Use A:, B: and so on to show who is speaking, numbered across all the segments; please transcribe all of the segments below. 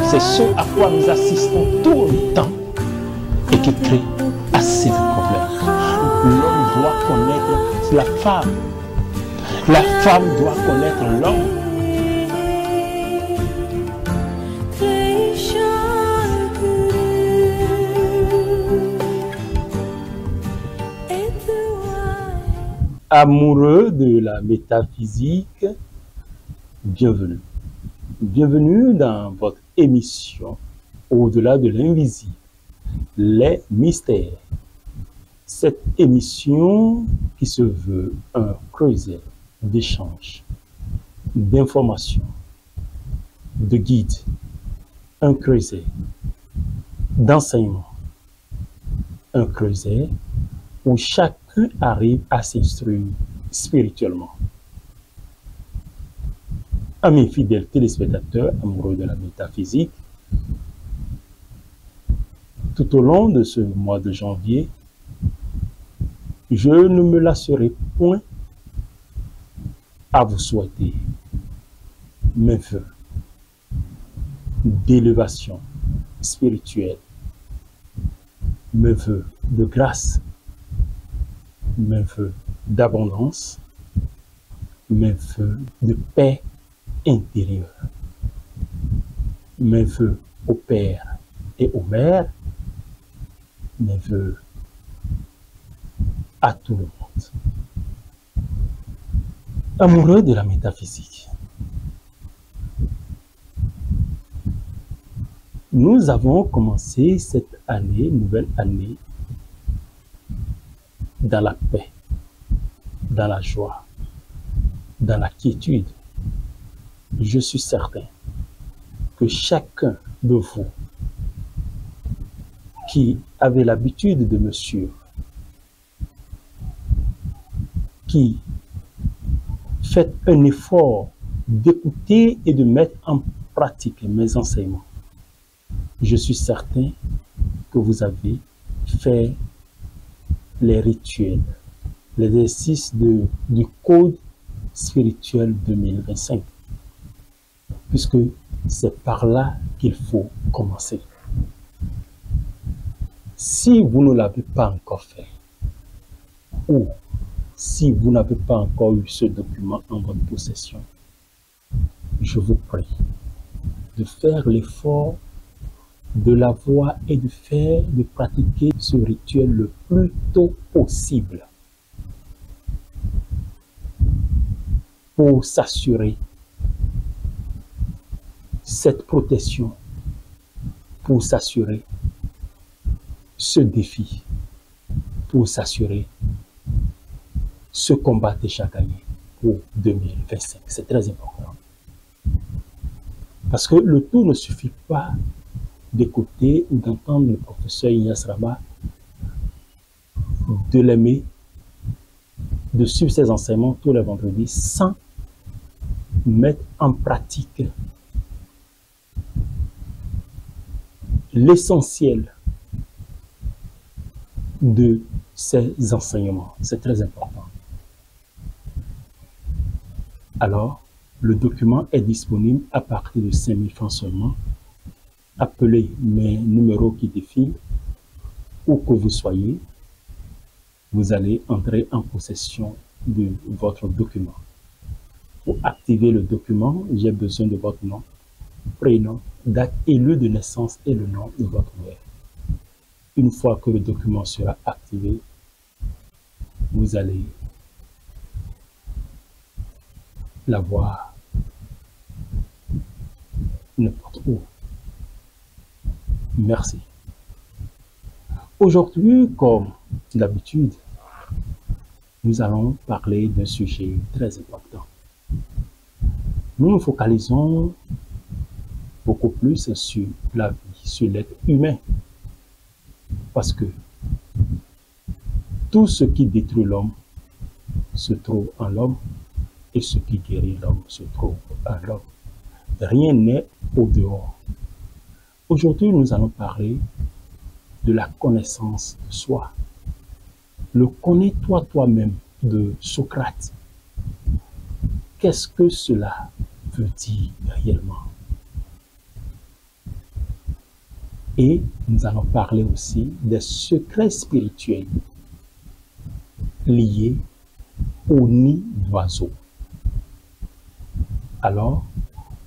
A: C'est ce à quoi nous assistons tout le temps et qui crée assez de problèmes. L'homme doit connaître la femme. La femme doit connaître l'homme. Amoureux de la métaphysique, bienvenue. Bienvenue dans votre émission Au-delà de l'invisible, les mystères. Cette émission qui se veut un creuset d'échange, d'informations, de guide, un creuset d'enseignement, un creuset où chacun arrive à s'instruire spirituellement. Amis fidèles téléspectateurs, amoureux de la métaphysique, tout au long de ce mois de janvier, je ne me lasserai point à vous souhaiter mes vœux d'élévation spirituelle, mes vœux de grâce, mes vœux d'abondance, mes vœux de paix intérieure, mes vœux au Père et aux Mères, mes vœux à tout le monde. Amoureux de la métaphysique, nous avons commencé cette année, nouvelle année, dans la paix, dans la joie, dans la quiétude. Je suis certain que chacun de vous qui avez l'habitude de me suivre, qui faites un effort d'écouter et de mettre en pratique mes enseignements, je suis certain que vous avez fait les rituels, l'exercice du code spirituel 2025, puisque c'est par là qu'il faut commencer. Si vous ne l'avez pas encore fait, ou si vous n'avez pas encore eu ce document en votre possession, je vous prie de faire l'effort de l'avoir et de pratiquer ce rituel le plus tôt possible pour s'assurer cette protection, pour s'assurer ce défi, pour s'assurer ce combat déjà gagné pour 2025. C'est très important. Parce que le tout ne suffit pas d'écouter ou d'entendre le professeur Ignace Rama, de l'aimer, de suivre ses enseignements tous les vendredis sans mettre en pratique l'essentiel de ces enseignements. C'est très important. Alors, le document est disponible à partir de 5 000 francs seulement. Appelez mes numéros qui défilent, où que vous soyez, vous allez entrer en possession de votre document. Pour activer le document, j'ai besoin de votre nom, prénom, date et lieu de naissance et le nom de votre mère. Une fois que le document sera activé, vous allez l'avoir n'importe où. Merci. Aujourd'hui, comme d'habitude, nous allons parler d'un sujet très important. Nous nous focalisons beaucoup plus sur la vie, sur l'être humain. Parce que tout ce qui détruit l'homme se trouve en l'homme et ce qui guérit l'homme se trouve en l'homme. Rien n'est au dehors. Aujourd'hui, nous allons parler de la connaissance de soi. Le connais-toi toi-même de Socrate. Qu'est-ce que cela veut dire réellement? Et nous allons parler aussi des secrets spirituels liés au nid d'oiseau. Alors,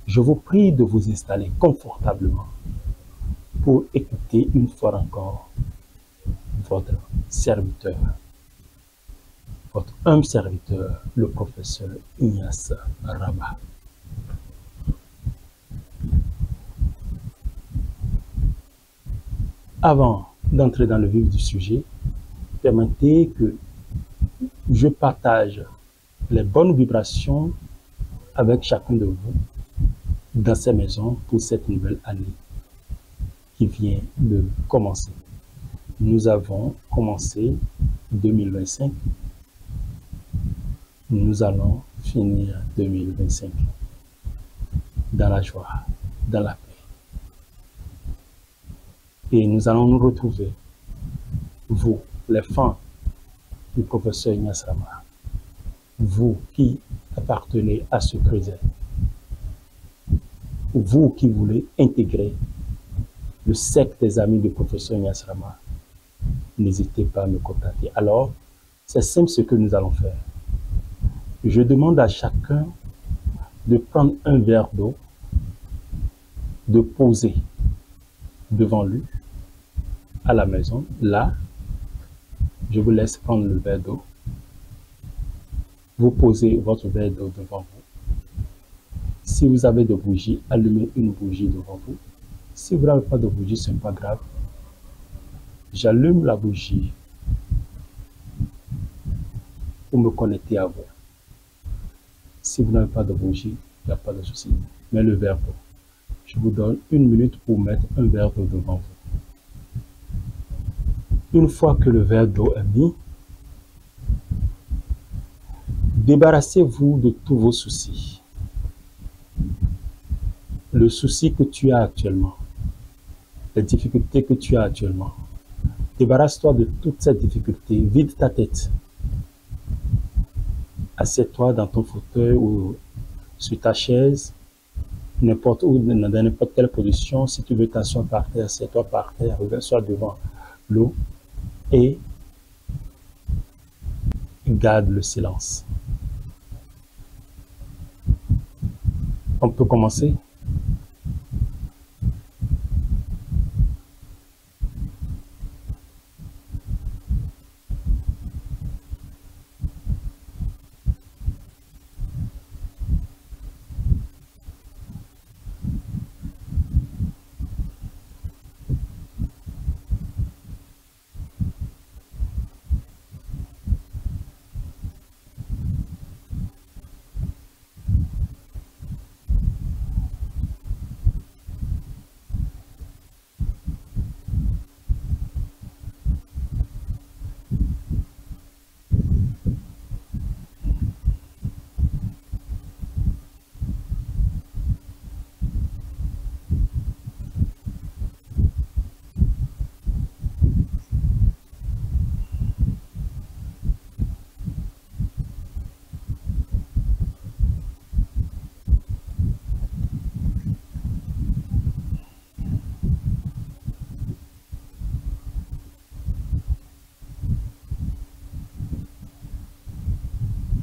A: je vous prie de vous installer confortablement pour écouter une fois encore votre serviteur, votre humble serviteur, le professeur Ignace Rama. Avant d'entrer dans le vif du sujet, permettez que je partage les bonnes vibrations avec chacun de vous dans ces maisons pour cette nouvelle année qui vient de commencer. Nous avons commencé 2025. Nous allons finir 2025 dans la joie, dans la paix. Et nous allons nous retrouver, vous, les fans du professeur Ignace Rama, vous qui appartenez à ce creuset, vous qui voulez intégrer le cercle des amis du professeur Ignace Rama, n'hésitez pas à me contacter. Alors, c'est simple ce que nous allons faire. Je demande à chacun de prendre un verre d'eau, de poser devant lui, à la maison. Là, je vous laisse prendre le verre d'eau. Vous posez votre verre d'eau devant vous. Si vous avez de bougies, allumez une bougie devant vous. Si vous n'avez pas de bougie, ce n'est pas grave. J'allume la bougie pour me connecter à vous. Si vous n'avez pas de bougie, il n'y a pas de souci. Mais le verre d'eau. Je vous donne 1 minute pour mettre un verre d'eau devant vous. Une fois que le verre d'eau est mis, débarrassez-vous de tous vos soucis. Le souci que tu as actuellement, les difficultés que tu as actuellement. Débarrasse-toi de toutes ces difficultés. Vide ta tête. Assieds-toi dans ton fauteuil ou sur ta chaise, n'importe où, dans n'importe quelle position. Si tu veux t'asseoir par terre, assieds-toi par terre, regarde-toi devant l'eau et garde le silence. On peut commencer?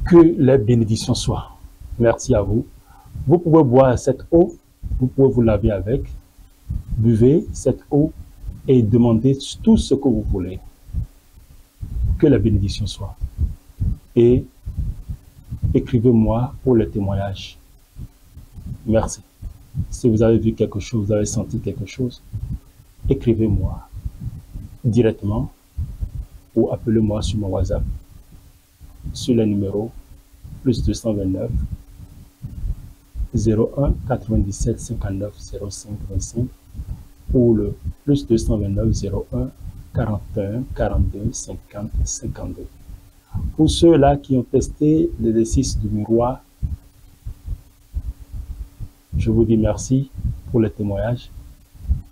A: Que les bénédictions soient. Merci à vous. Vous pouvez boire cette eau, vous pouvez vous laver avec. Buvez cette eau et demandez tout ce que vous voulez. Que la bénédiction soit. Et écrivez-moi pour le témoignage. Merci. Si vous avez vu quelque chose, vous avez senti quelque chose, écrivez-moi directement ou appelez-moi sur mon WhatsApp sur le numéro plus 229 01 97 59 05 25 ou le plus 229 01 41 42 50 52. Pour ceux-là qui ont testé l'exercice du miroir, je vous dis merci pour le témoignage.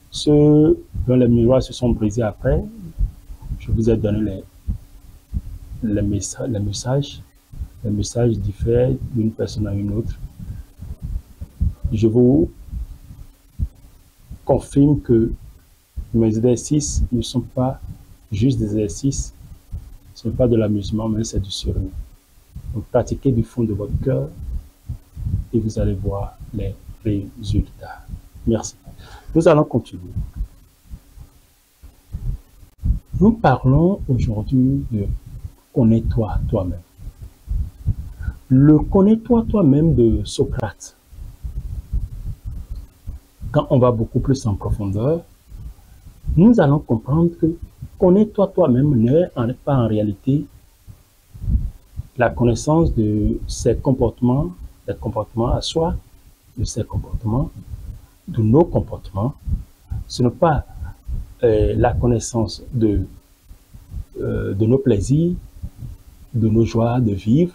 A: Ceux dont les miroirs se sont brisés après, je vous ai donné les messages diffèrent d'une personne à une autre. Je vous confirme que Mes exercices ne sont pas juste des exercices, ce n'est pas de l'amusement, mais c'est du sérieux. Donc pratiquez du fond de votre cœur et vous allez voir les résultats. Merci. Nous allons continuer. Nous parlons aujourd'hui de connais-toi toi-même. Le connais-toi toi-même de Socrate. Quand on va beaucoup plus en profondeur, nous allons comprendre que connais-toi toi-même n'est pas en réalité la connaissance de ses comportements, des comportements à soi, de ses comportements, de nos comportements. Ce n'est pas la connaissance de nos plaisirs, de nos joies de vivre,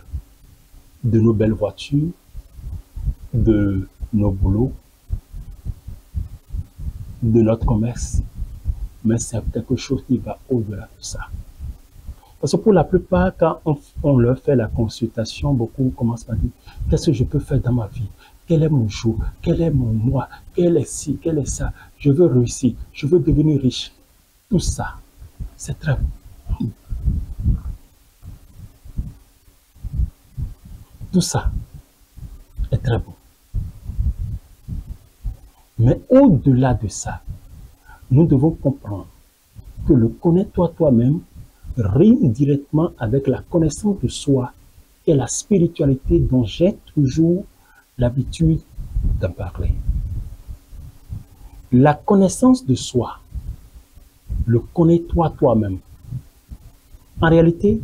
A: de nos belles voitures, de nos boulots, de notre commerce, mais c'est quelque chose qui va au-delà de ça. Parce que pour la plupart, quand on leur fait la consultation, beaucoup commencent par dire « Qu'est-ce que je peux faire dans ma vie? Quel est mon jour? Quel est mon mois? Quel est ci? Quel est ça? Je veux réussir. Je veux devenir riche. » Tout ça, c'est très bon. Tout ça est très bon. Mais au-delà de ça, nous devons comprendre que le connais-toi toi-même rime directement avec la connaissance de soi et la spiritualité dont j'ai toujours l'habitude d'en parler. La connaissance de soi, le connais-toi toi-même. En réalité,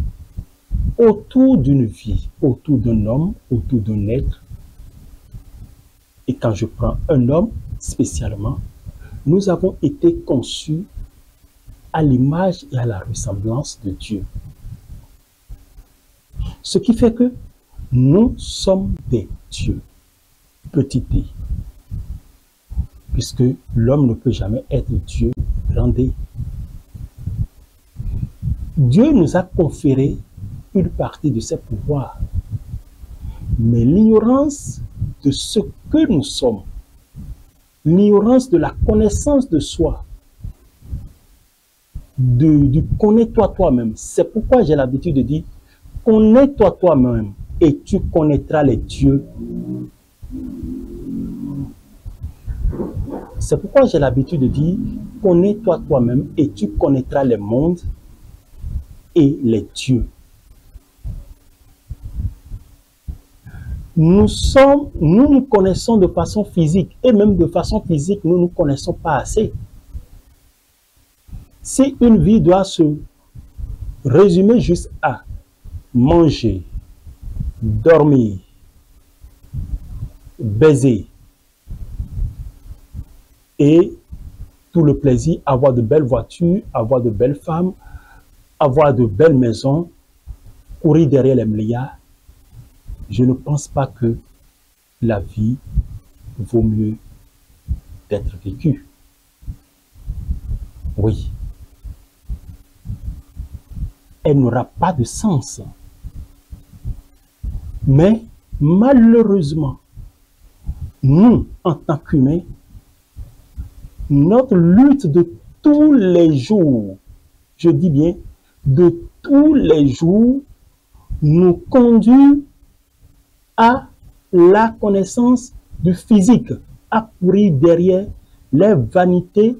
A: autour d'une vie, autour d'un homme, autour d'un être, et quand je prends un homme spécialement, nous avons été conçus à l'image et à la ressemblance de Dieu. Ce qui fait que nous sommes des dieux, petit d, puisque l'homme ne peut jamais être Dieu, grand D. Dieu nous a conféré une partie de ses pouvoirs, mais l'ignorance de ce que nous sommes, l'ignorance de la connaissance de soi, du connais-toi toi-même. C'est pourquoi j'ai l'habitude de dire connais-toi toi-même et tu connaîtras les dieux. C'est pourquoi j'ai l'habitude de dire connais-toi toi-même et tu connaîtras les mondes et les dieux. Nous nous connaissons de façon physique et même de façon physique, nous ne nous connaissons pas assez. Si une vie doit se résumer juste à manger, dormir, baiser et tout le plaisir, avoir de belles voitures, avoir de belles femmes, avoir de belles maisons, courir derrière les milliards, je ne pense pas que la vie vaut mieux d'être vécue. Oui. Elle n'aura pas de sens. Mais malheureusement, nous, en tant qu'humains, notre lutte de tous les jours, je dis bien de tous les jours, nous conduit à la connaissance du physique, à courir derrière les vanités,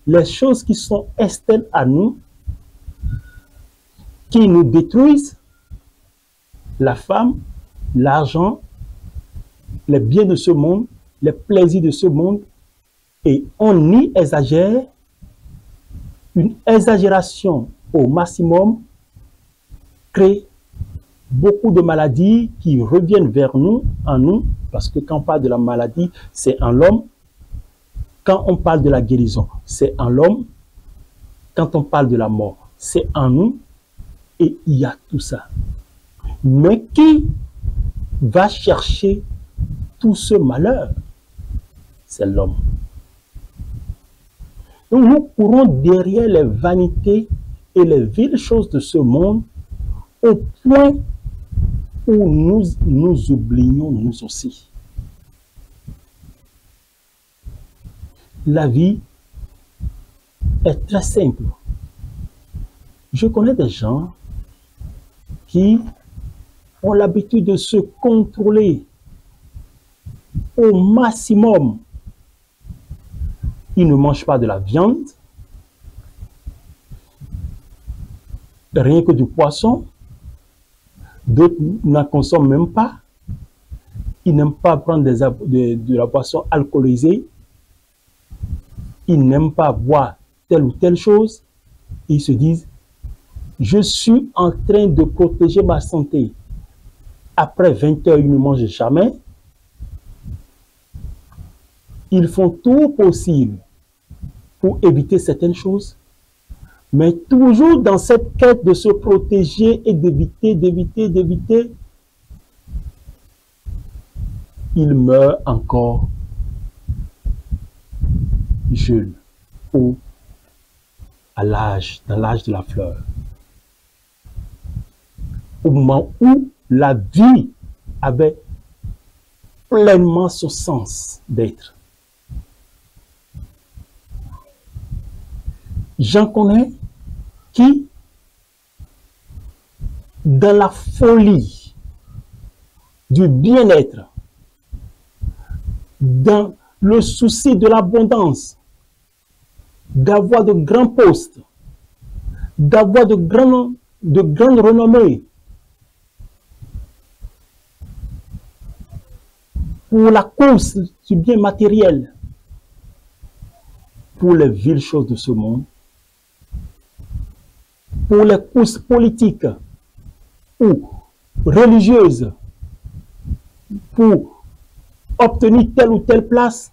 A: les choses qui sont externes à nous, qui nous détruisent, la femme, l'argent, les biens de ce monde, les plaisirs de ce monde, et on y exagère, une exagération au maximum crée beaucoup de maladies qui reviennent vers nous, en nous, parce que quand on parle de la maladie, c'est en l'homme. Quand on parle de la guérison, c'est en l'homme. Quand on parle de la mort, c'est en nous. Et il y a tout ça. Mais qui va chercher tout ce malheur? C'est l'homme. Donc nous courons derrière les vanités et les viles choses de ce monde au point où nous oublions nous aussi. La vie est très simple. Je connais des gens qui ont l'habitude de se contrôler au maximum. Ils ne mangent pas de la viande, rien que du poisson. D'autres n'en consomment même pas. Ils n'aiment pas prendre de la boisson alcoolisée. Ils n'aiment pas boire telle ou telle chose. Ils se disent, je suis en train de protéger ma santé. Après 20 heures, ils ne mangent jamais. Ils font tout possible pour éviter certaines choses, mais toujours dans cette quête de se protéger et d'éviter, ils meurent encore jeunes ou dans l'âge de la fleur. Au moment où la vie avait pleinement son sens d'être. J'en connais qui, dans la folie du bien-être, dans le souci de l'abondance, d'avoir de grands postes, d'avoir de grandes renommées, pour la course du bien matériel, pour les viles choses de ce monde, pour les courses politiques ou religieuses, pour obtenir telle ou telle place,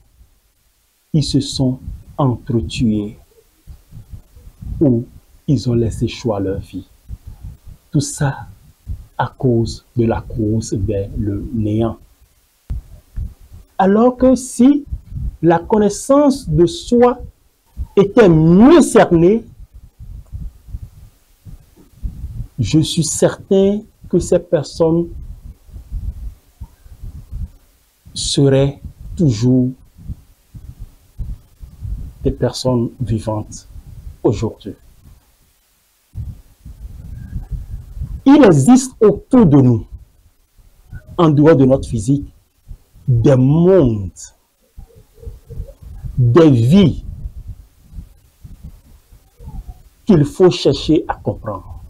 A: ils se sont entretués ou ils ont laissé choix leur vie. Tout ça à cause de la course vers le néant. Alors que si la connaissance de soi était mieux cernée, je suis certain que ces personnes seraient toujours des personnes vivantes aujourd'hui. Il existe autour de nous, en dehors de notre physique, des mondes, des vies qu'il faut chercher à comprendre.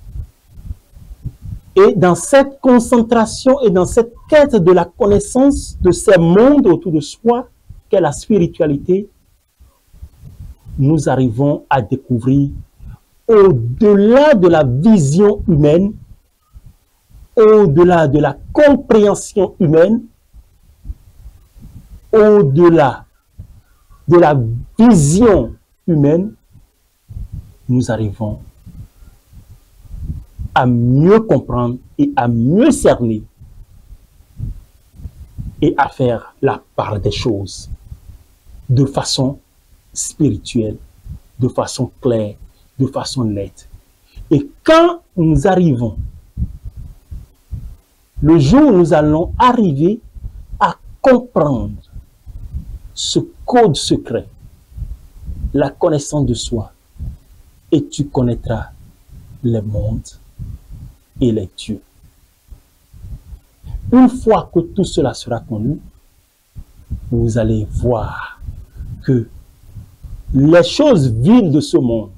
A: Et dans cette concentration et dans cette quête de la connaissance de ces mondes autour de soi, qu'est la spiritualité, nous arrivons à découvrir au-delà de la vision humaine, au-delà de la compréhension humaine, au-delà de la vision humaine, nous arrivons à mieux comprendre et à mieux cerner et à faire la part des choses de façon spirituelle, de façon claire, de façon nette. Et quand nous arrivons, le jour où nous allons arriver à comprendre ce code secret, la connaissance de soi, et tu connaîtras les mondes et les dieux. Une fois que tout cela sera connu, vous allez voir que les choses viles de ce monde,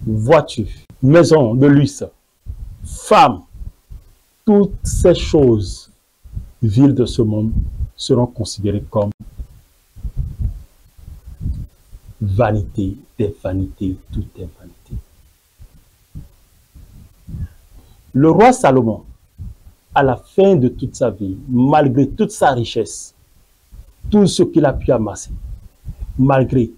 A: voitures, maisons de luxe, femmes, toutes ces choses viles de ce monde seront considérées comme vanité des vanités, tout est vanité. Le roi Salomon, à la fin de toute sa vie, malgré toute sa richesse, tout ce qu'il a pu amasser, malgré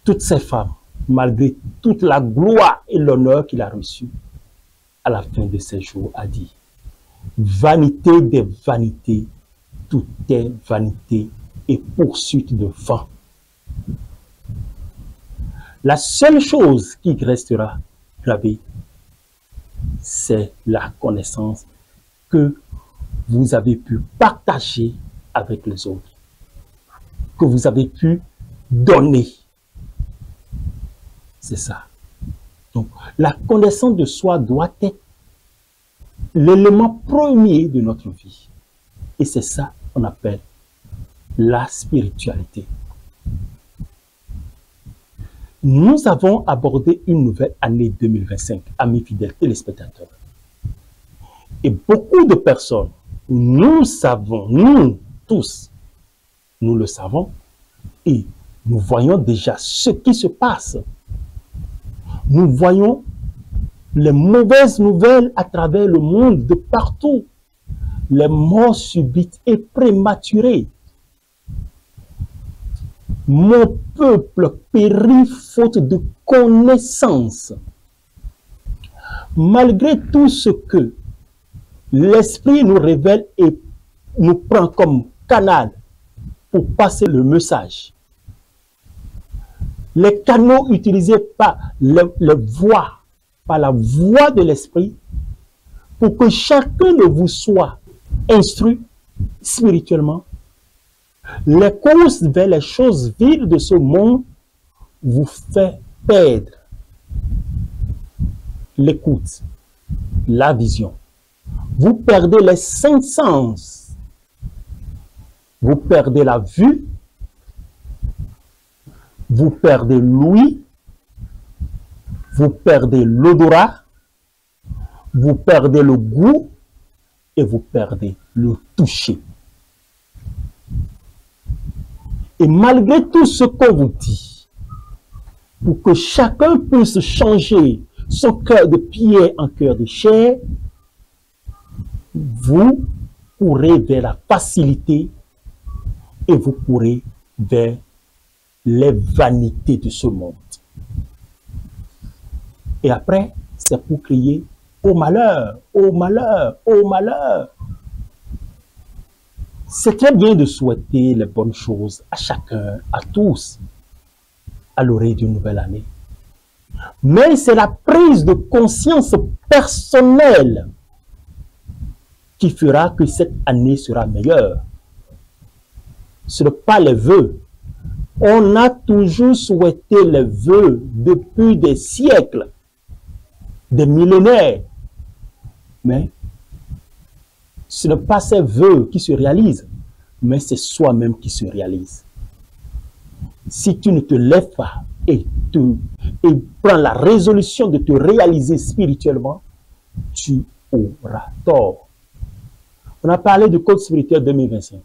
A: toutes ses femmes, malgré toute la gloire et l'honneur qu'il a reçu, à la fin de ses jours, a dit, vanité des vanités, tout est vanité et poursuite de vent. La seule chose qui restera gravée, c'est la connaissance que vous avez pu partager avec les autres, que vous avez pu donner. C'est ça. Donc, la connaissance de soi doit être l'élément premier de notre vie. Et c'est ça qu'on appelle la spiritualité. Nous avons abordé une nouvelle année 2025, amis fidèles téléspectateurs. Et beaucoup de personnes, nous savons, nous tous, nous le savons, et nous voyons déjà ce qui se passe. Nous voyons les mauvaises nouvelles à travers le monde, de partout. Les morts subites et prématurées. Mon peuple périt faute de connaissance. Malgré tout ce que l'Esprit nous révèle et nous prend comme canal pour passer le message, les canaux utilisés par les voix, par la voix de l'Esprit, pour que chacun de vous soit instruit spirituellement, les courses vers les choses viles de ce monde vous fait perdre l'écoute, la vision. Vous perdez les cinq sens. Vous perdez la vue. Vous perdez l'ouïe. Vous perdez l'odorat. Vous perdez le goût. Et vous perdez le toucher. Et malgré tout ce qu'on vous dit, pour que chacun puisse changer son cœur de pierre en cœur de chair, vous courez vers la facilité et vous courez vers les vanités de ce monde. Et après, c'est pour crier au malheur, au malheur, au malheur. C'est très bien de souhaiter les bonnes choses à chacun, à tous, à l'oreille d'une nouvelle année. Mais c'est la prise de conscience personnelle qui fera que cette année sera meilleure. Ce n'est pas les vœux. On a toujours souhaité les vœux depuis des siècles, des millénaires. Mais ce n'est pas ces vœux qui se réalisent, mais c'est soi-même qui se réalise. Si tu ne te lèves pas et prends la résolution de te réaliser spirituellement, tu auras tort. On a parlé du code spirituel 2025.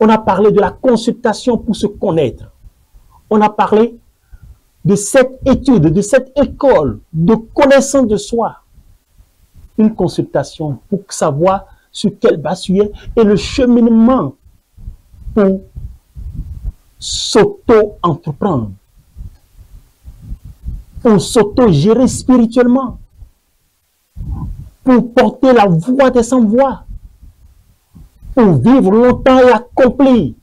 A: On a parlé de la consultation pour se connaître. On a parlé de cette étude, de cette école de connaissance de soi. Une consultation pour savoir sur quelle base tu es et le cheminement pour s'auto-entreprendre, pour s'auto-gérer spirituellement, pour porter la voix des sans-voix, pour vivre longtemps et accomplir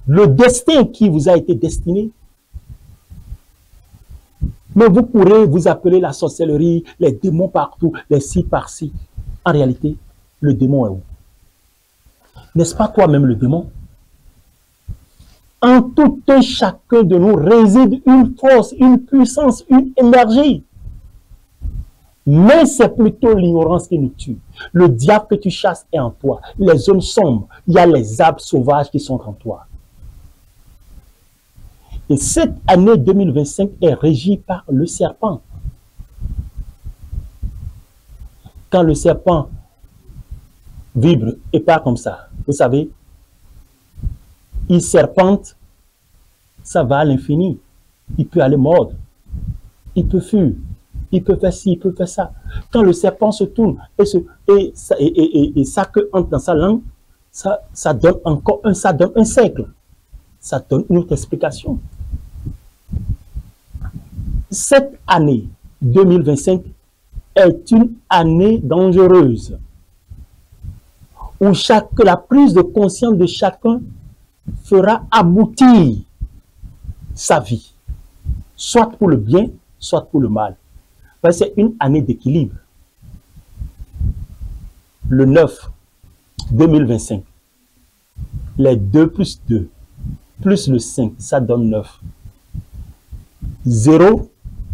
A: le destin qui vous a été destiné. Mais vous pourrez vous appeler la sorcellerie, les démons partout, les ci par-ci. En réalité, le démon est où? N'est-ce pas toi-même le démon? En tout un chacun de nous réside une force, une puissance, une énergie. Mais c'est plutôt l'ignorance qui nous tue. Le diable que tu chasses est en toi. Les zones sombres, il y a les arbres sauvages qui sont en toi. Et cette année 2025 est régie par le serpent. Quand le serpent vibre et part comme ça, vous savez, il serpente, ça va à l'infini. Il peut aller mordre, il peut fuir, il peut faire ci, il peut faire ça. Quand le serpent se tourne et sa queue entre dans sa langue, ça donne encore ça donne un cercle. Ça donne une autre explication. Cette année 2025 est une année dangereuse où la prise de conscience de chacun fera aboutir sa vie, soit pour le bien, soit pour le mal. C'est une année d'équilibre. Le 9 2025, les 2 plus 2 plus le 5, ça donne 9. 0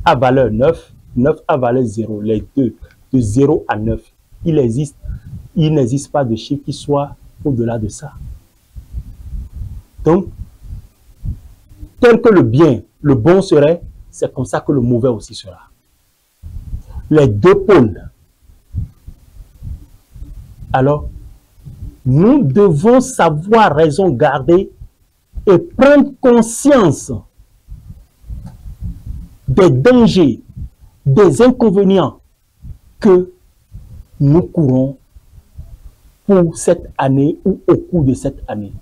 A: à valeur 9, 9 à valeur 0, les deux, de 0 à 9, il n'existe pas de chiffre qui soit au-delà de ça. Donc, tel que le bien, le bon serait, c'est comme ça que le mauvais aussi sera. Les deux pôles. Alors, nous devons savoir raison garder et prendre conscience des dangers, des inconvénients que nous courons pour cette année ou au cours de cette année.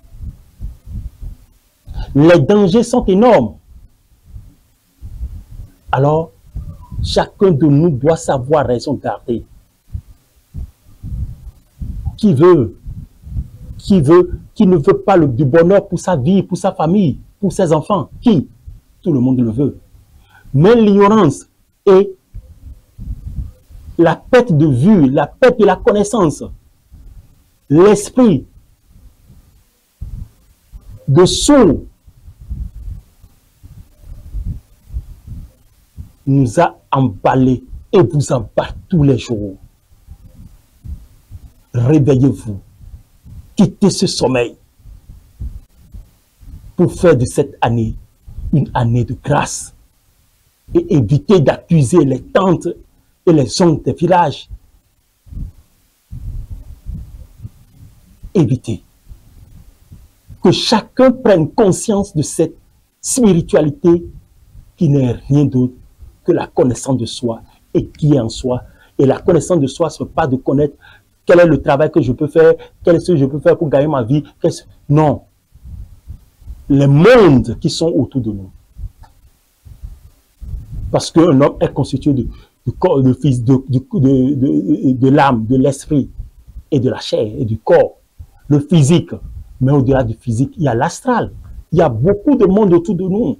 A: Les dangers sont énormes. Alors, chacun de nous doit savoir raison garder. Qui ne veut pas du bonheur pour sa vie, pour sa famille, pour ses enfants? Qui? Tout le monde le veut. Mais l'ignorance et la perte de vue, la perte de la connaissance, l'esprit de sourd nous a emballés et vous emballe tous les jours. Réveillez-vous, quittez ce sommeil pour faire de cette année une année de grâce et évitez d'accuser les tantes et les oncles des villages. Évitez que chacun prenne conscience de cette spiritualité qui n'est rien d'autre que la connaissance de soi et qui est en soi. Et la connaissance de soi, ce n'est pas de connaître quel est le travail que je peux faire, quel est ce que je peux faire pour gagner ma vie. Non. Les mondes qui sont autour de nous. Parce qu'un homme est constitué de l'âme, de l'esprit et de la chair et du corps. Le physique. Mais au-delà du physique, il y a l'astral. Il y a beaucoup de mondes autour de nous.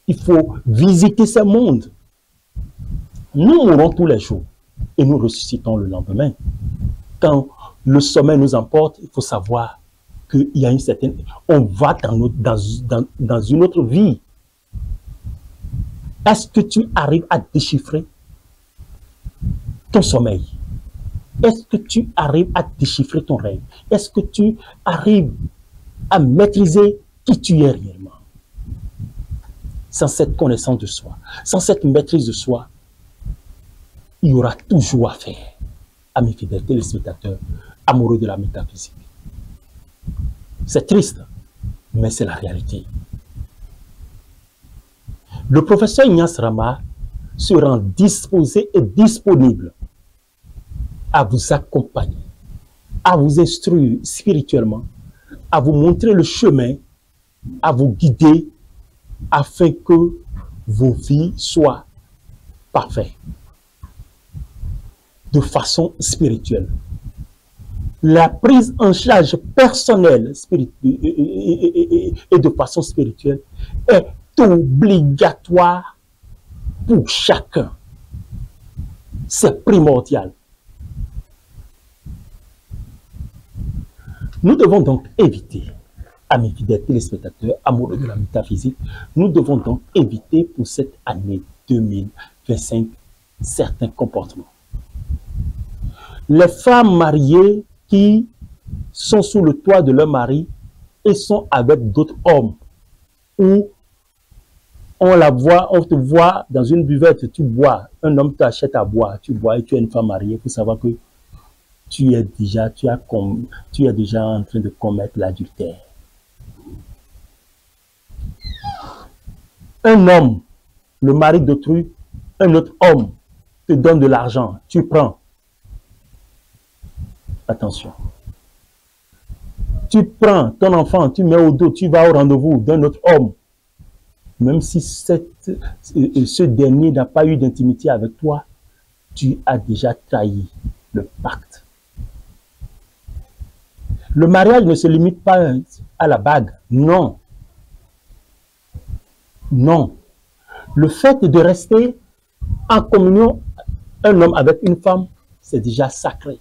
A: Il faut visiter ces mondes. Nous mourons tous les jours et nous ressuscitons le lendemain. Quand le sommeil nous emporte, il faut savoir qu'il y a une certaine... On va dans une autre vie. Est-ce que tu arrives à déchiffrer ton sommeil? Est-ce que tu arrives à déchiffrer ton rêve? Est-ce que tu arrives à maîtriser qui tu es réellement? Sans cette connaissance de soi, sans cette maîtrise de soi, il y aura toujours à faire, à mes fidèles téléspectateurs, amoureux de la métaphysique. C'est triste, mais c'est la réalité. Le professeur Ignace Rama se rend disposé et disponible à vous accompagner, à vous instruire spirituellement, à vous montrer le chemin, à vous guider afin que vos vies soient parfaites de façon spirituelle. La prise en charge personnelle et de façon spirituelle est obligatoire pour chacun. C'est primordial. Nous devons donc éviter, amis fidèles téléspectateurs, amoureux de la métaphysique, nous devons donc éviter pour cette année 2025 certains comportements. Les femmes mariées qui sont sous le toit de leur mari et sont avec d'autres hommes, ou on te voit dans une buvette, tu bois, un homme t'achète à boire, tu bois et tu es une femme mariée, il faut savoir que tu es déjà en train de commettre l'adultère. Un homme, le mari d'autrui, un autre homme te donne de l'argent, tu prends. Attention. Tu prends ton enfant, tu mets au dos, tu vas au rendez-vous d'un autre homme. Même si ce dernier n'a pas eu d'intimité avec toi, tu as déjà trahi le pacte. Le mariage ne se limite pas à la bague, non. Non. Le fait de rester en communion, un homme avec une femme, c'est déjà sacré.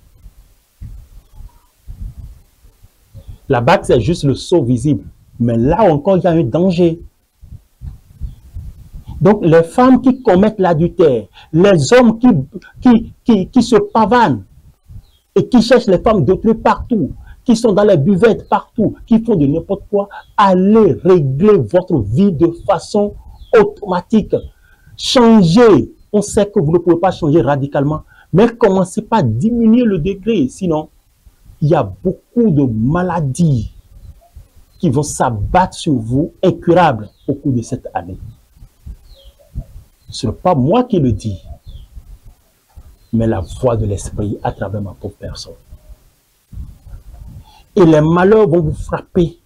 A: La bague, c'est juste le sceau visible. Mais là encore, il y a un danger. Donc, les femmes qui commettent l'adultère, les hommes qui se pavanent et qui cherchent les femmes d'autrui partout, qui sont dans les buvettes partout, qui font de n'importe quoi, allez régler votre vie de façon automatique. Changez. On sait que vous ne pouvez pas changer radicalement, mais commencez par diminuer le degré. Sinon, il y a beaucoup de maladies qui vont s'abattre sur vous, incurables, au cours de cette année. Ce n'est pas moi qui le dis, mais la voix de l'esprit à travers ma pauvre personne. Et les malheurs vont vous frapper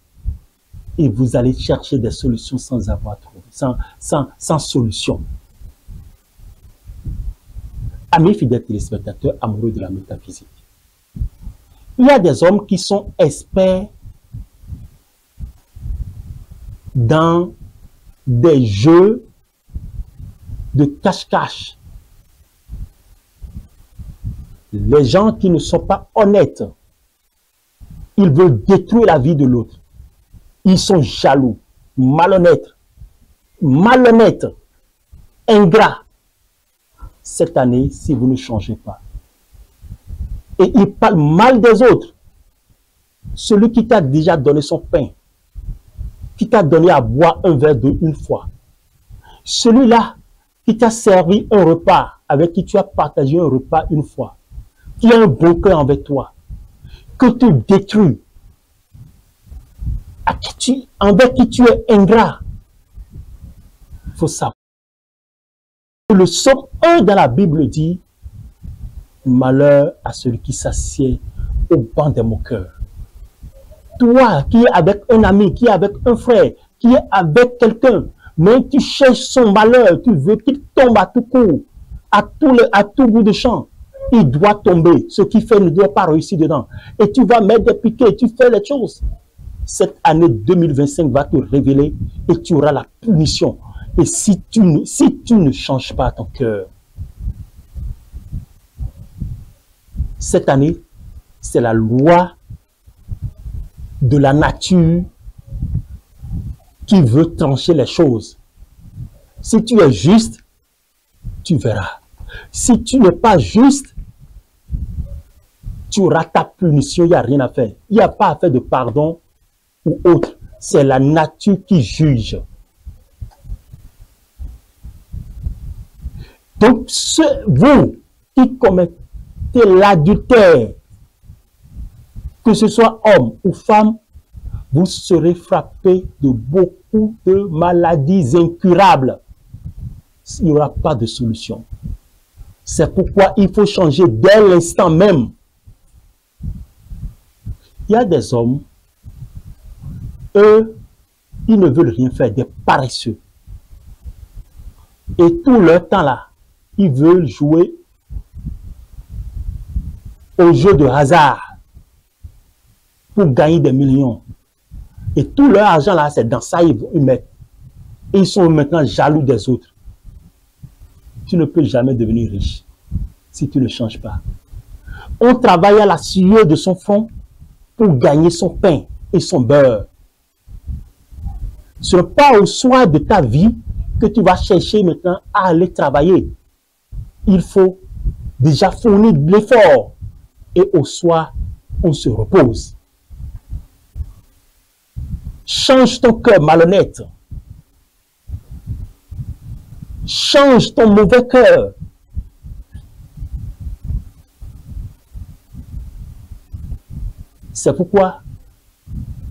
A: et vous allez chercher des solutions sans avoir trouvé, sans solution. Amis fidèles téléspectateurs, amoureux de la métaphysique, il y a des hommes qui sont experts dans des jeux de cache-cache. Les gens qui ne sont pas honnêtes, ils veulent détruire la vie de l'autre. Ils sont jaloux, malhonnêtes, ingrats. Cette année, si vous ne changez pas, et ils parlent mal des autres, celui qui t'a déjà donné son pain, qui t'a donné à boire un verre d'eau une fois, celui-là qui t'a servi un repas, avec qui tu as partagé un repas une fois, qui a un bon cœur avec toi, que tu détruis, envers qui tu es ingrat, il faut savoir. Le psaume 1 dans la Bible dit, malheur à celui qui s'assied au banc des moqueurs. Toi qui es avec un ami, qui est avec un frère, qui est avec quelqu'un, mais tu cherches son malheur, tu veux qu'il tombe à tout coup, à tout bout de champ. Il doit tomber. Ce qu'il fait ne doit pas réussir dedans. Et tu vas mettre des piquets, tu fais les choses. Cette année 2025 va te révéler et tu auras la punition. Et si tu ne changes pas ton cœur, cette année, c'est la loi de la nature qui veut trancher les choses. Si tu es juste, tu verras. Si tu n'es pas juste, tu auras ta punition, il n'y a rien à faire. Il n'y a pas à faire de pardon ou autre. C'est la nature qui juge. Donc, vous qui commettez l'adultère, que ce soit homme ou femme, vous serez frappé de beaucoup de maladies incurables. Il n'y aura pas de solution. C'est pourquoi il faut changer dès l'instant même. Il y a des hommes, eux, ils ne veulent rien faire, des paresseux. Et tout leur temps là, ils veulent jouer au jeu de hasard pour gagner des millions. Et tout leur argent là, c'est dans ça ils mettent. Et ils sont maintenant jaloux des autres. Tu ne peux jamais devenir riche si tu ne changes pas. On travaille à la sueur de son front pour gagner son pain et son beurre. Ce n'est pas au soir de ta vie que tu vas chercher maintenant à aller travailler. Il faut déjà fournir de l'effort. Et au soir, on se repose. Change ton cœur malhonnête. Change ton mauvais cœur. C'est pourquoi,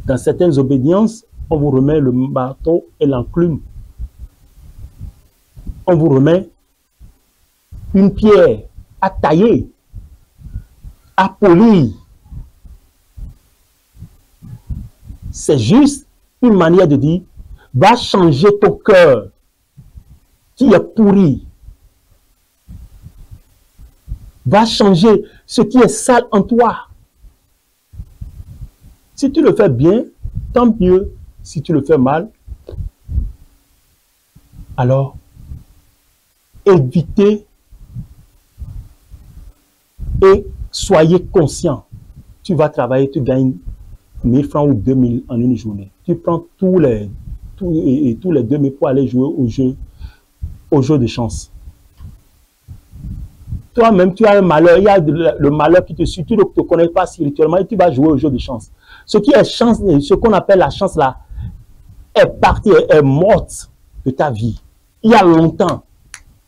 A: dans certaines obédiences, on vous remet le marteau et l'enclume. On vous remet une pierre à tailler, à polir. C'est juste une manière de dire, va changer ton cœur qui est pourri. Va changer ce qui est sale en toi. Si tu le fais bien, tant mieux. Si tu le fais mal, alors évitez et soyez conscient. Tu vas travailler, tu gagnes 1000 francs ou 2000 en une journée. Tu prends tous les 2000 pour aller jouer au jeu au jeu de chance. Toi-même, tu as un malheur, il y a le malheur qui te suit, tu ne te connais pas spirituellement et tu vas jouer au jeu de chance. Ce qui est chance, ce qu'on appelle la chance là, est partie, est morte de ta vie, il y a longtemps,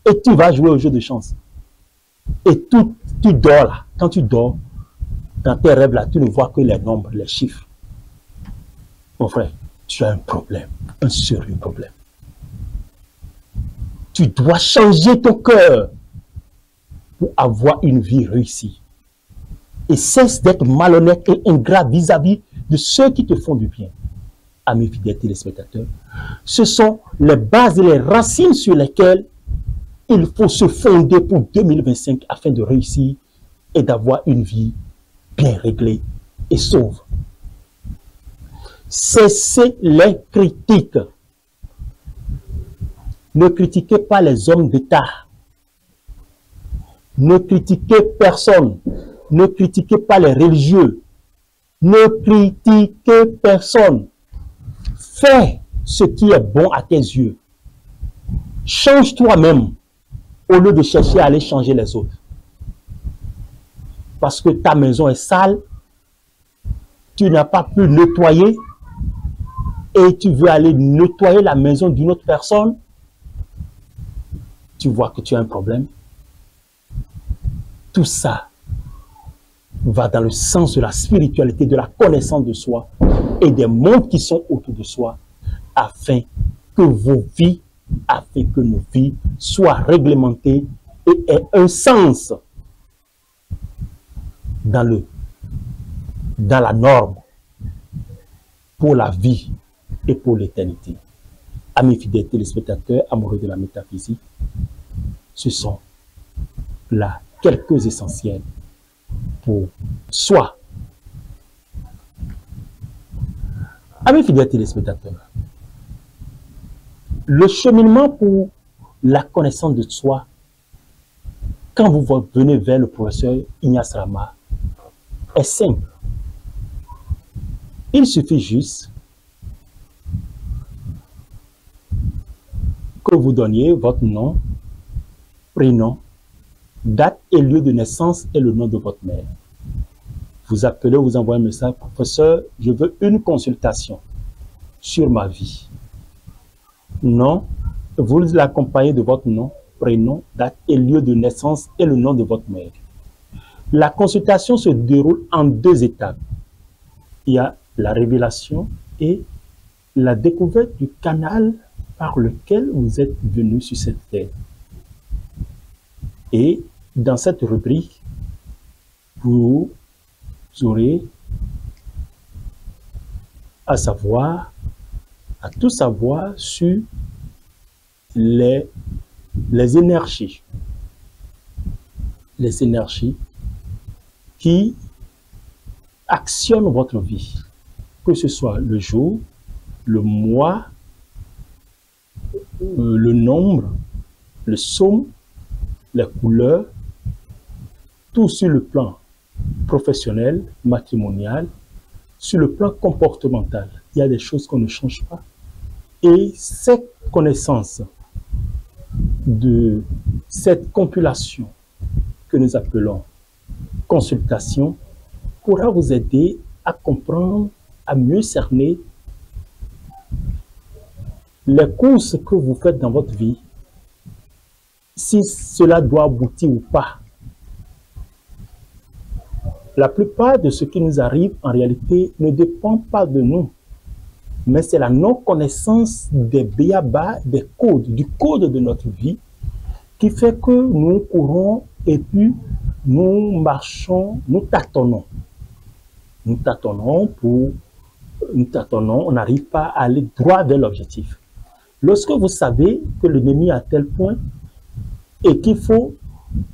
A: et tu vas jouer au jeu de chance. Et tu dors là, quand tu dors, dans tes rêves là, tu ne vois que les nombres, les chiffres. Mon frère, tu as un problème, un sérieux problème. Tu dois changer ton cœur pour avoir une vie réussie. Et cesse d'être malhonnête et ingrat vis-à-vis de ceux qui te font du bien. Amis fidèles téléspectateurs, ce sont les bases et les racines sur lesquelles il faut se fonder pour 2025 afin de réussir et d'avoir une vie bien réglée et sauve. Cessez les critiques. Ne critiquez pas les hommes d'État. Ne critiquez personne. Ne critiquez pas les religieux. Ne critiquez personne. Fais ce qui est bon à tes yeux. Change toi-même au lieu de chercher à aller changer les autres. Parce que ta maison est sale, tu n'as pas pu nettoyer et tu veux aller nettoyer la maison d'une autre personne, tu vois que tu as un problème. Tout ça va dans le sens de la spiritualité, de la connaissance de soi et des mondes qui sont autour de soi, afin que vos vies, afin que nos vies soient réglementées et aient un sens dans la norme pour la vie et pour l'éternité. Amis fidèles téléspectateurs, amoureux de la métaphysique, ce sont là quelques essentiels pour soi. Amis fidèles téléspectateurs, le cheminement pour la connaissance de soi, quand vous venez vers le professeur Ignace Rama, est simple. Il suffit juste que vous donniez votre nom, prénom, date et lieu de naissance et le nom de votre mère. Vous appelez, vous envoyez un message, professeur, je veux une consultation sur ma vie. Non, vous l'accompagnez de votre nom, prénom, date et lieu de naissance et le nom de votre mère. La consultation se déroule en 2 étapes. Il y a la révélation et la découverte du canal par lequel vous êtes venu sur cette terre. Et dans cette rubrique, vous aurez à tout savoir sur les énergies. Les énergies qui actionnent votre vie, que ce soit le jour, le mois, le nombre, le somme, les couleurs, tout sur le plan professionnel, matrimonial, sur le plan comportemental. Il y a des choses qu'on ne change pas. Et cette connaissance de cette compilation que nous appelons consultation pourra vous aider à comprendre, à mieux cerner les courses que vous faites dans votre vie, si cela doit aboutir ou pas. La plupart de ce qui nous arrive, en réalité, ne dépend pas de nous, mais c'est la non-connaissance des b.a.-ba, du code de notre vie, qui fait que nous courons et puis nous marchons, nous tâtonnons. Nous tâtonnons, on n'arrive pas à aller droit vers l'objectif. Lorsque vous savez que l'ennemi est à tel point et qu'il faut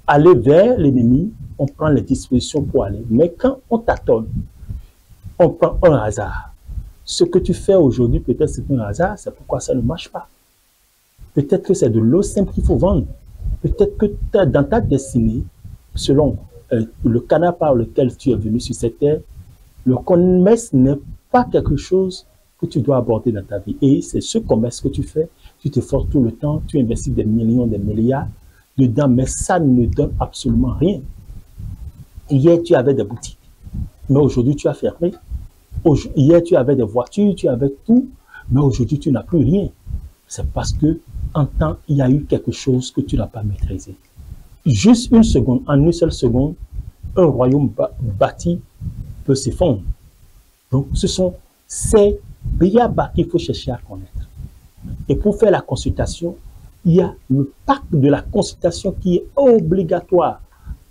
A: aller vers l'ennemi, on prend les dispositions pour aller. Mais quand on tâtonne, on prend un hasard. Ce que tu fais aujourd'hui, peut-être c'est un hasard, c'est pourquoi ça ne marche pas. Peut-être que c'est de l'eau simple qu'il faut vendre. Peut-être que dans ta destinée, selon le canal par lequel tu es venu sur cette terre, le commerce n'est pas quelque chose que tu dois aborder dans ta vie. Et c'est ce commerce que tu fais tu te forces tout le temps, tu investis des millions, des milliards dedans, mais ça ne donne absolument rien. Hier, tu avais des boutiques, mais aujourd'hui, tu as fermé. Hier, tu avais des voitures, tu avais tout, mais aujourd'hui, tu n'as plus rien. C'est parce que, en temps, il y a eu quelque chose que tu n'as pas maîtrisé. Juste une seconde, en une seule seconde, un royaume bâti peut s'effondrer. Donc, ce sont ces béabas qu'il faut chercher à connaître. Et pour faire la consultation, il y a le pacte de la consultation qui est obligatoire.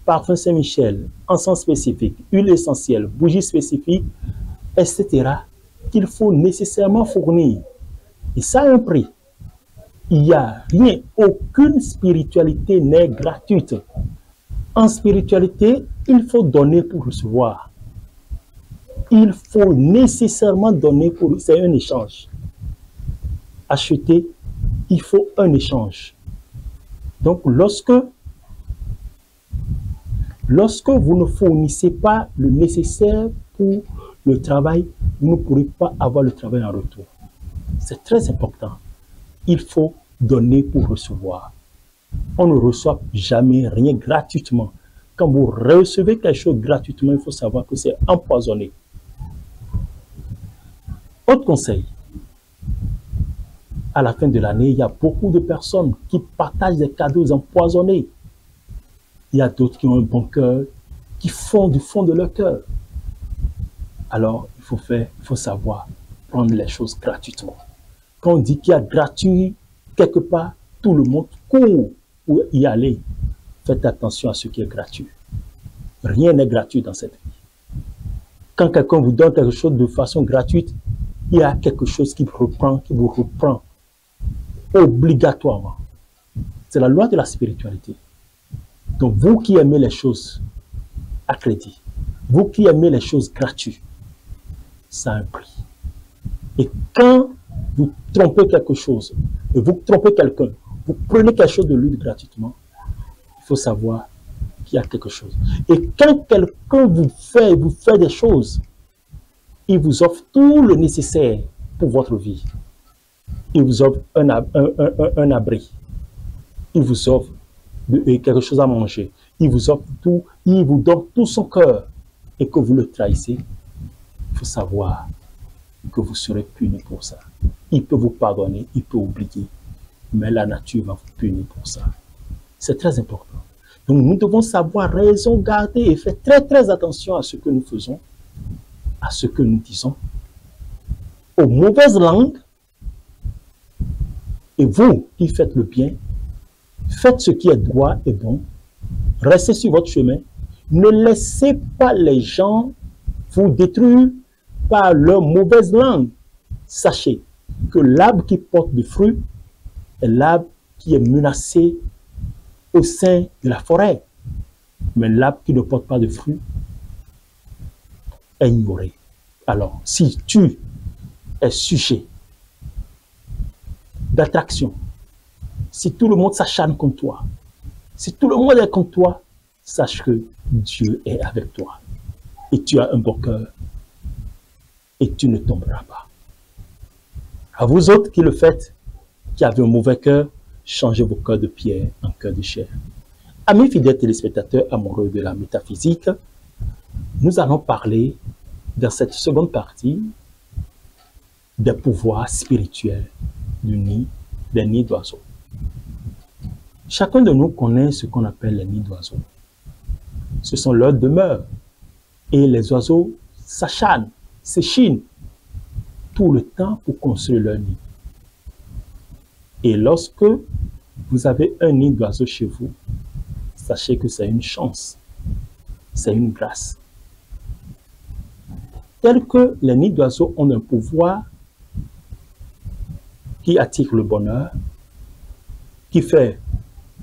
A: Parfum Saint-Michel, encens spécifique, huile essentielle, bougie spécifique, etc. qu'il faut nécessairement fournir. Et ça a un prix. Il n'y a rien, aucune spiritualité n'est gratuite. En spiritualité, il faut donner pour recevoir. Il faut nécessairement donner pour... C'est un échange. Acheter, il faut un échange. Donc, lorsque vous ne fournissez pas le nécessaire pour le travail, vous ne pourrez pas avoir le travail en retour. C'est très important. Il faut donner pour recevoir. On ne reçoit jamais rien gratuitement. Quand vous recevez quelque chose gratuitement, il faut savoir que c'est empoisonné. Autre conseil. À la fin de l'année, il y a beaucoup de personnes qui partagent des cadeaux empoisonnés. Il y a d'autres qui ont un bon cœur, qui font du fond de leur cœur. Alors, il faut savoir prendre les choses gratuitement. Quand on dit qu'il y a gratuit quelque part, tout le monde court pour y aller. Faites attention à ce qui est gratuit. Rien n'est gratuit dans cette vie. Quand quelqu'un vous donne quelque chose de façon gratuite, il y a quelque chose qui vous reprend obligatoirement. C'est la loi de la spiritualité. Donc, vous qui aimez les choses à crédit, vous qui aimez les choses gratuites, ça a un prix. Et quand vous trompez quelque chose, et vous trompez quelqu'un, vous prenez quelque chose de lui gratuitement, il faut savoir qu'il y a quelque chose. Et quand quelqu'un vous fait des choses, il vous offre tout le nécessaire pour votre vie. Il vous offre un abri. Il vous offre quelque chose à manger. Il vous offre tout, il vous donne tout son cœur. Et que vous le trahissez, il faut savoir que vous serez puni pour ça. Il peut vous pardonner, il peut oublier, mais la nature va vous punir pour ça. C'est très important. Donc nous devons savoir raison garder et faire très très attention à ce que nous faisons, à ce que nous disons, aux mauvaises langues. Et vous qui faites le bien, faites ce qui est droit et bon, restez sur votre chemin, ne laissez pas les gens vous détruire par leur mauvaise langue. Sachez que l'arbre qui porte des fruits est l'arbre qui est menacé au sein de la forêt. Mais l'arbre qui ne porte pas de fruits est ignoré. Alors, si tu es sujet d'attraction, si tout le monde s'acharne contre toi, si tout le monde est contre toi, sache que Dieu est avec toi. Et tu as un bon cœur. Et tu ne tomberas pas. À vous autres qui le faites, qui avez un mauvais cœur, changez vos cœurs de pierre en cœur de chair. Amis fidèles téléspectateurs amoureux de la métaphysique, nous allons parler dans cette seconde partie des pouvoirs spirituels des nids d'oiseaux. Chacun de nous connaît ce qu'on appelle les nids d'oiseaux. Ce sont leurs demeures. Et les oiseaux s'acharnent, s'échinent tout le temps pour construire leur nid. Et lorsque vous avez un nid d'oiseau chez vous, sachez que c'est une chance, c'est une grâce. Tel que les nids d'oiseaux ont un pouvoir qui attire le bonheur, qui fait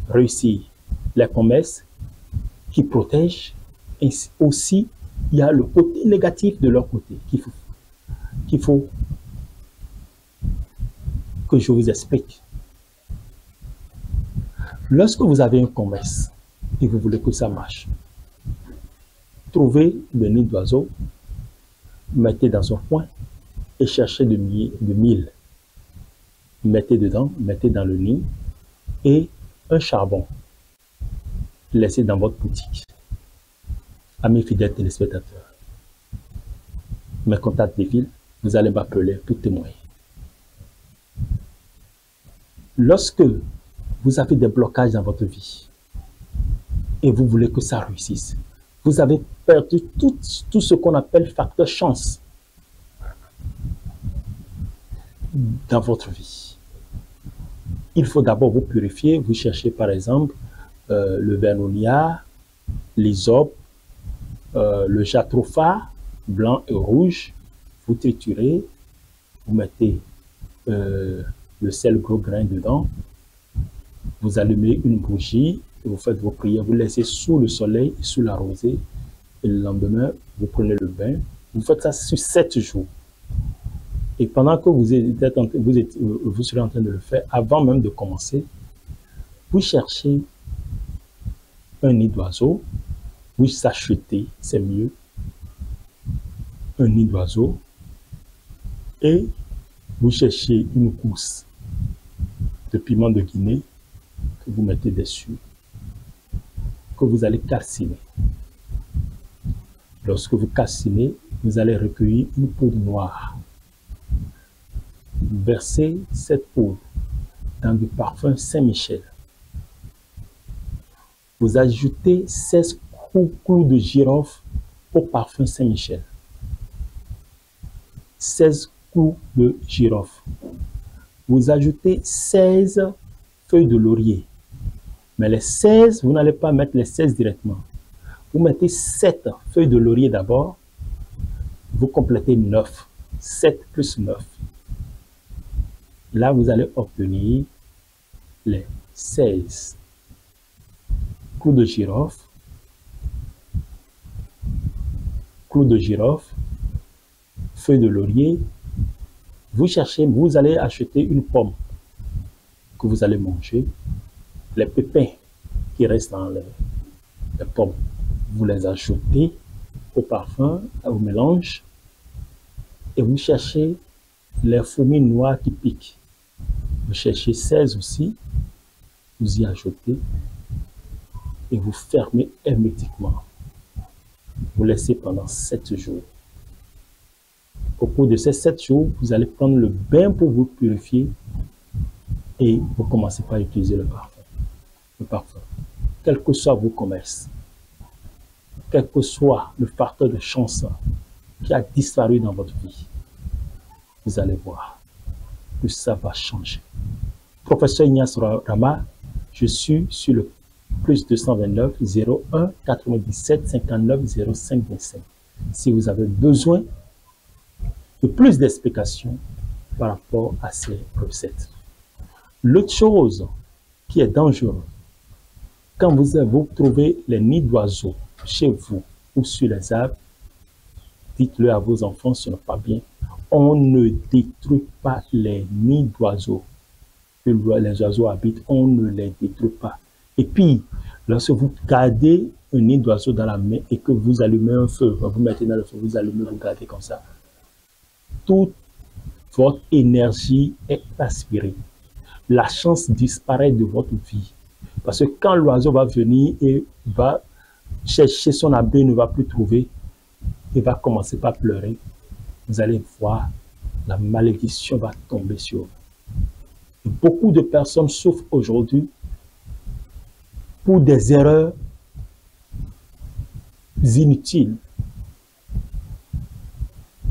A: réussir les promesses, qui protège, et aussi il y a le côté négatif de leur côté qu'il faut que je vous explique. Lorsque vous avez un commerce et vous voulez que ça marche, trouvez le nid d'oiseau, mettez dans un coin et cherchez de mille. mettez dedans, mettez dans le nid et un charbon. Laissez dans votre boutique. Amis fidèles téléspectateurs, mes contacts défilent, vous allez m'appeler pour témoigner. Lorsque vous avez des blocages dans votre vie et vous voulez que ça réussisse, vous avez perdu tout ce qu'on appelle facteur chance dans votre vie. Il faut d'abord vous purifier. Vous cherchez par exemple le vernonia, l'hysope, le jatropha, blanc et rouge. Vous triturez, vous mettez le sel gros grain dedans, vous allumez une bougie, et vous faites vos prières, vous laissez sous le soleil et sous la rosée, et le lendemain, vous prenez le bain. Vous faites ça sur 7 jours. Et pendant que vous serez en train de le faire, avant même de commencer, vous cherchez un nid d'oiseau, vous achetez, c'est mieux, un nid d'oiseau, et vous cherchez une gousse de piment de Guinée que vous mettez dessus, que vous allez calciner. Lorsque vous calcinez, vous allez recueillir une poudre noire. Versez cette poudre dans du parfum Saint-Michel. Vous ajoutez 16 clous de girofle au parfum Saint-Michel. 16 clous de girofle. Vous ajoutez 16 feuilles de laurier. Mais les 16, vous n'allez pas mettre les 16 directement. Vous mettez 7 feuilles de laurier d'abord. Vous complétez 9. 7 plus 9. Là, vous allez obtenir les 16 clous de girofle, feuilles de laurier. Vous cherchez, vous allez acheter une pomme que vous allez manger. Les pépins qui restent dans les pommes, vous les ajoutez au parfum, au mélange, et vous cherchez les fourmis noires qui piquent. Vous cherchez 16 aussi, vous y ajoutez et vous fermez hermétiquement. Vous laissez pendant 7 jours. Au cours de ces 7 jours, vous allez prendre le bain pour vous purifier et vous commencez par utiliser le parfum. Le parfum. Quel que soit vos commerces, quel que soit le facteur de chance qui a disparu dans votre vie, vous allez voir que ça va changer. Professeur Ignace Rama, je suis sur le plus 229 01 97 59 05 25. Si vous avez besoin de plus d'explications par rapport à ces recettes. L'autre chose qui est dangereuse, quand vous trouvez les nids d'oiseaux chez vous ou sur les arbres, dites-le à vos enfants, ce n'est pas bien. On ne détruit pas les nids d'oiseaux que les oiseaux habitent, on ne les détruit pas. Et puis, lorsque vous gardez un nid d'oiseau dans la main et que vous allumez un feu, vous mettez dans le feu, vous allumez, vous gardez comme ça, toute votre énergie est aspirée. La chance disparaît de votre vie. Parce que quand l'oiseau va venir et va chercher son abri, ne va plus trouver, il va commencer par pleurer. Vous allez voir, la malédiction va tomber sur vous. Et beaucoup de personnes souffrent aujourd'hui pour des erreurs inutiles,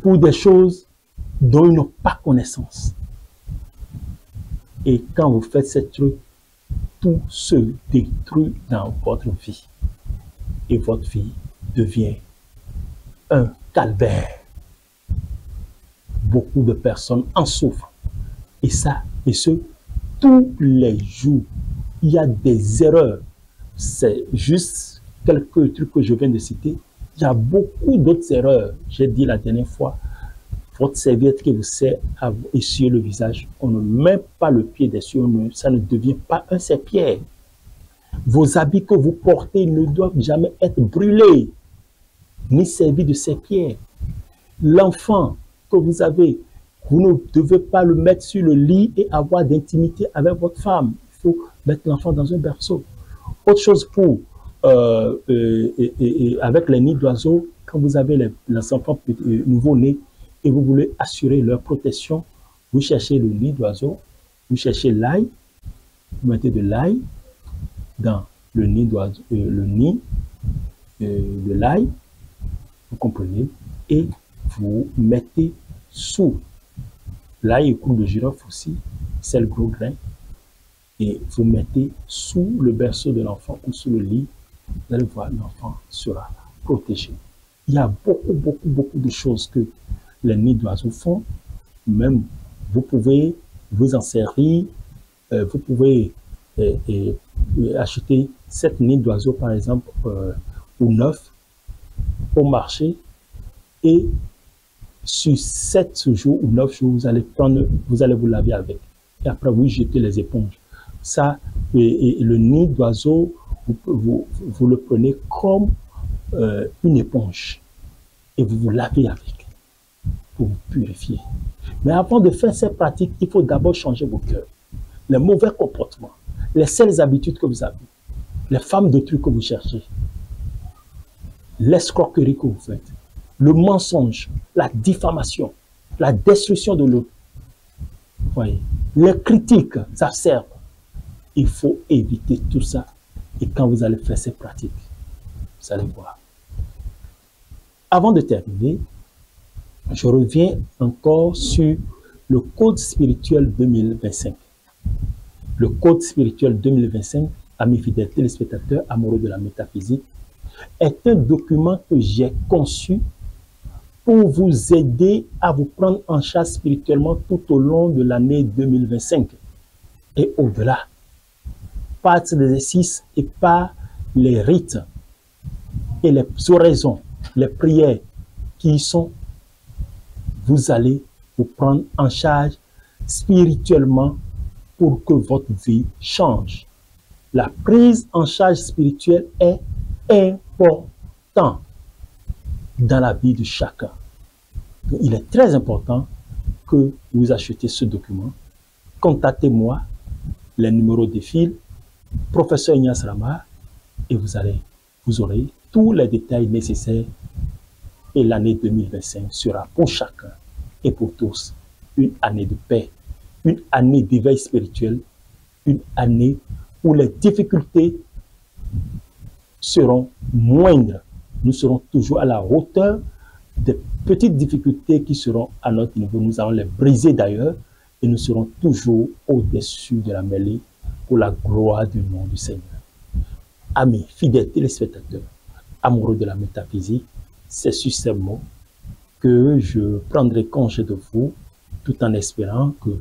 A: pour des choses dont ils n'ont pas connaissance. Et quand vous faites ces trucs, tout se détruit dans votre vie. Et votre vie devient un calvaire. Beaucoup de personnes en souffrent. Et ça, et ce, tous les jours. Il y a des erreurs. C'est juste quelques trucs que je viens de citer. Il y a beaucoup d'autres erreurs. J'ai dit la dernière fois, votre serviette qui vous sert à essuyer le visage, on ne met pas le pied dessus, ça ne devient pas un serre-pierre. Vos habits que vous portez ne doivent jamais être brûlés, ni servis de serre-pierre. L'enfant que vous avez Vous ne devez pas le mettre sur le lit et avoir d'intimité avec votre femme. Il faut mettre l'enfant dans un berceau. Autre chose pour, avec les nids d'oiseaux, quand vous avez les enfants nouveau-nés et vous voulez assurer leur protection, vous cherchez le nid d'oiseau, vous cherchez l'ail, vous mettez de l'ail dans le nid d'oiseau, de l'ail, vous comprenez, et vous mettez sous l'ail et clou de girofle aussi, c'est le gros grain, et vous mettez sous le berceau de l'enfant ou sous le lit, vous allez voir, l'enfant sera protégé. Il y a beaucoup de choses que les nids d'oiseaux font. Même vous pouvez vous en servir, vous pouvez acheter 7 nids d'oiseaux par exemple, ou 9 au marché, et sur 7 jours ou 9 jours, vous allez vous laver avec. Et après, vous jetez les éponges. Ça, le nid d'oiseau, vous le prenez comme une éponge et vous vous lavez avec pour vous purifier. Mais avant de faire ces pratiques, il faut d'abord changer vos cœurs. Les mauvais comportements, les sales habitudes que vous avez, les femmes d'autrui que vous cherchez, l'escroquerie que vous faites, le mensonge, la diffamation, la destruction de l'autre. Voyez, les critiques acerbes. Il faut éviter tout ça. Et quand vous allez faire ces pratiques, vous allez voir. Avant de terminer, je reviens encore sur le code spirituel 2025. Le code spirituel 2025, amis fidèles téléspectateurs, amoureux de la métaphysique, est un document que j'ai conçu pour vous aider à vous prendre en charge spirituellement tout au long de l'année 2025 et au-delà. Par ces exercices et par les rites et les oraisons, les prières qui y sont, vous allez vous prendre en charge spirituellement pour que votre vie change. La prise en charge spirituelle est importante dans la vie de chacun. Donc, il est très important que vous achetiez ce document. Contactez-moi, les numéros défilent, Professeur Ignace Rama, et vous aurez tous les détails nécessaires. Et l'année 2025 sera pour chacun et pour tous une année de paix, une année d'éveil spirituel, une année où les difficultés seront moindres. Nous serons toujours à la hauteur des petites difficultés qui seront à notre niveau. Nous allons les briser d'ailleurs et nous serons toujours au-dessus de la mêlée pour la gloire du nom du Seigneur. Amis, fidèles téléspectateurs, amoureux de la métaphysique, c'est sur ces mots que je prendrai congé de vous, tout en espérant que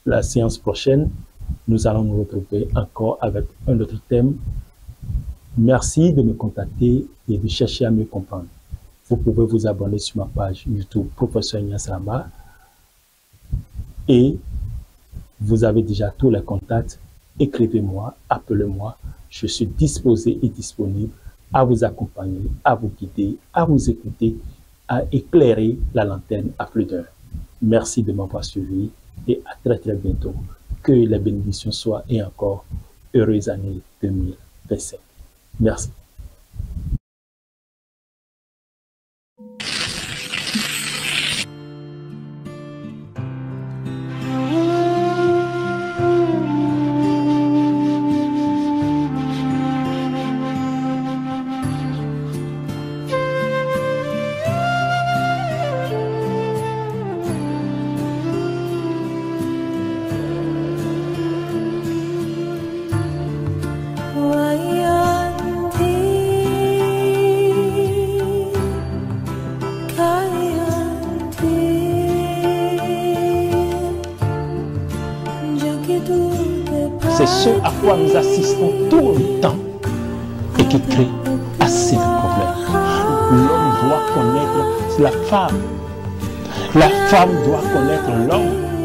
A: la séance prochaine, nous allons nous retrouver encore avec un autre thème. Merci de me contacter et de chercher à me comprendre. Vous pouvez vous abonner sur ma page YouTube Professeur Ignace Rama et vous avez déjà tous les contacts. Écrivez-moi, appelez-moi. Je suis disposé et disponible à vous accompagner, à vous guider, à vous écouter, à éclairer la lanterne à fleur d'heure. Merci de m'avoir suivi et à très bientôt. Que les bénédictions soient et encore heureuse année 2025. Merci. C'est ce à quoi nous assistons tout le temps et qui crée assez de problèmes. L'homme doit connaître la femme doit connaître l'homme.